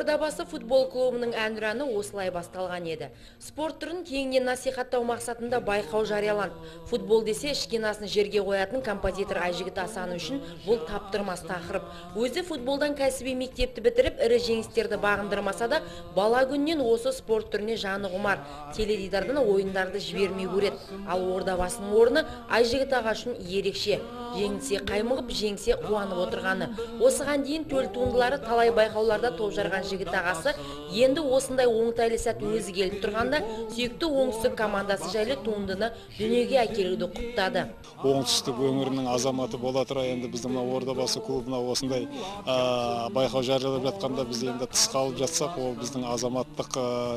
Ордабасы футбол клубының әнұраны осылай басталған еді. Спорт түрін кеңінен насихаттау мақсатында байқау жарияланды. Футбол десе ішкен асын жерге қоятын композитор Айжігіт Асаны үшін бұл таптырмас тақырып. Өзі футболдан кәсіби мектепті бітіріп, ірі жеңістерді бағындырмаса да, бала күннен осы спорт түріне жаны құмар. Теледидардан ойындарды жібермей көреді. Ал Ордабасының орны Айжігіт аға үшін ерекше. Жеңсе қаймығып, жеңсе қуанып отырғаны. Осыған дейін төл туындылары талай байқауларда топ жарған жігіт ағасы енді осындай оңтайлы сәт өзі келіп тұрғанда сүйікті оңтүстік командасы жайлы туындыны дүниеге әкелуді құптады. Оңтүстік өңірінің азаматы бола тұра енді біздің Ордабасы клубына осындай байқау жариялап жатқанда біз енді тыс қалып жатсақ, ол біздің азаматтық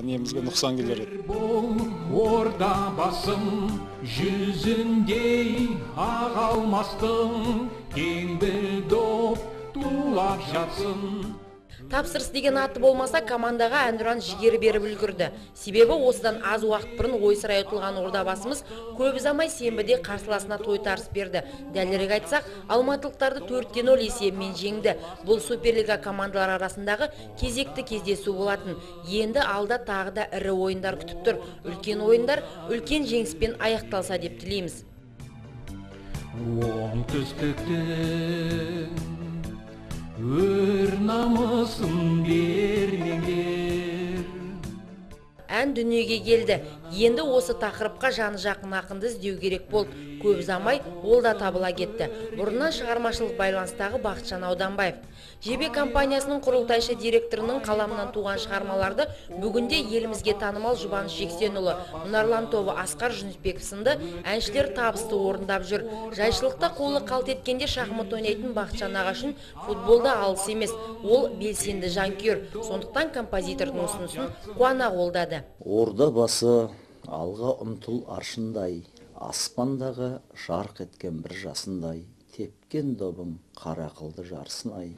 немізге нұқсан келер еді. Ордабасым жүзіндей аға алмастың, кең бір доп тулап жатсын. Тапсырыс деген аты болмаса, командаға әнұран жігері беріп үлгірді. Себебі осыдан аз уақыт бұрын ойсырай ұтылған Ордабасымыз көп ұзамай сенбіде қарсыласына тойтарыс берді. Дәлірек айтсақ, алматылықтарды 4-0 есебімен жеңді. Бұл Суперлига командалар арасындағы кезекті кездесу болатын. Енді алда тағы да ірі ойындар күтіп тұр. Үлкен ойындар үлкен жеңіспен аяқталса деп тілейміз. Өр намысын бермеңдер. Ән дүниеге келді. Енді осы тақырыпқа жаны жақын ақынды іздеу керек болды. Көп ұзамай ол да табыла кетті. Бұрыннан шығармашылық байланыстағы Бақытжан Ауданбаев. Жебе компаниясының құрылтайшы директорының қаламынан туған шығармаларды бүгінде елімізге танымал Жұбаныш Жексенұлы, Мұнарлан тобы Асқар Жүнісбеков сынды әншілер табысты орындап жүр. Жайшылықта қолы қалт еткенде шахмат ойнайтын Бақытжан аға үшін футболда алыс емес. Ол белсенді жанкүйер. Сондықтан композитордың ұсынысын қуана қолдады. Ордабасы алға ұмтыл аршындай, аспандағы жарқ еткен бір жасындай, тепкен добың қара қылды жарсынай,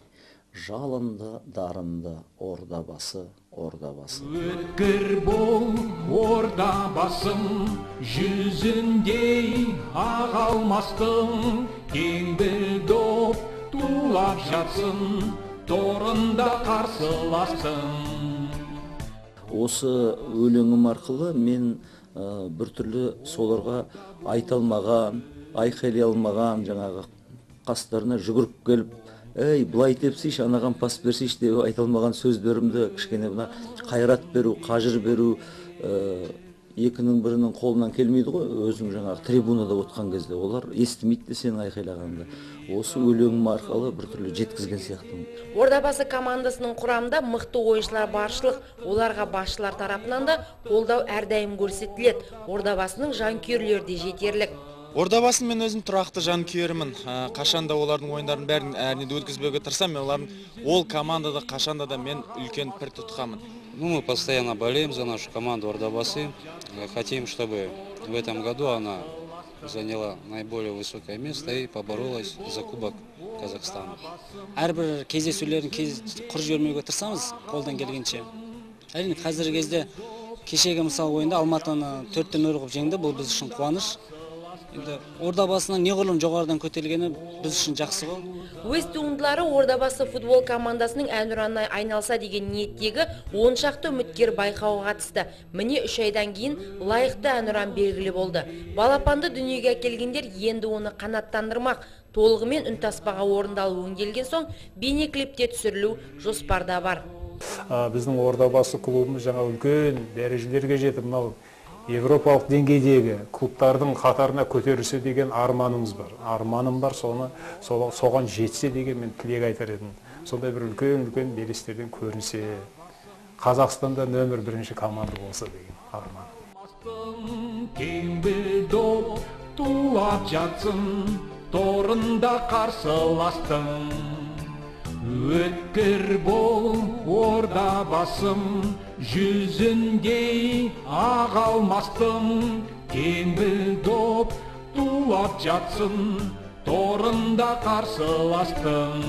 жалынды дарынды Ордабасы, Ордабасы. Өткір бол Ордабасым, жүзіндей аға алмастың, кең бір доп тулап жатсын, торында қарсыластың. Осы өлеңім арқылы мен біртүрлі соларға айта алмаған, айқайлай алмаған, жаңағы қастарына жүгіріп келіп, «Ей, бұлай тепсейші, анаған пас берсейші» деп айта алмаған сөздерімді кішкене қайрат беру, қажыр беру, екінің бірінің қолынан келмейді ғой, өзің жаңағы трибунада отқан кезде. Олар естімейді сен айқайлағанды. Осы өлеңім арқылы біртүрлі жеткізген сияқтымын. Ордабасы командасының құрамында мықты ойыншылар баршылық. Оларға басшылар тарапынан да қолдау әрдайым көрсетіледі. Ордабасының жанкүйерлері де жетерлік. Ордабасын мен өзім тұрақты жанкүйерімін. Қашанда олардың ойындарын бәрін әрнеде өткізбеуге тырысам, мен олардың ол командада қашанда да мен үлкен пір тұтқамын. Мы постоянно болеем за нашу команду Ордабасы. Хотим, чтобы в этом году она заняла наиболее высокое место и поборолась за Кубок Казахстана. Әрбір кездесулерін құр жібермеуге тырысамыз, қолдан келгенше. Әрине қазіргі кезде кешегі мысалы ойында Алматыны 4-0 қылып жеңді, бұл біз үшін қуаныш. Ордабасының неғұрлым жоғарыдан көтерілгені біз үшін жақсы ғой. Өз туындылары Ордабасы футбол командасының әнұранына айналса деген ниеттегі 10 шақты үміткер байқауға қатысты. Міне 3 айдан кейін лайықты әнұран белгілі болды. Балапанды дүниеге әкелгендер енді оны қанаттандырмақ. Толығымен үнтаспаға орындалып өңделген соң бейнеклипте түсірілу жоспарда бар. Біздің Ордабасы клубымыз жаңа үлкен дәрежелерге жетіп, мынау Европалық деңгейдегі клубтардың қатарына көтерілсе деген арманымыз бар. Арманым бар, соған жетсе деген мен тілек айтар едім. Сондай бір үлкен белестерден көрінсе, Қазақстанда нөмір 1 команда болса деген арман. Кең бір доп тулап жатсын, торында қарсыластың. Өткір бол Ордабасым, жүзіндей аға алмастың, кең бір доп тулап жатсын, торында қарсыластың.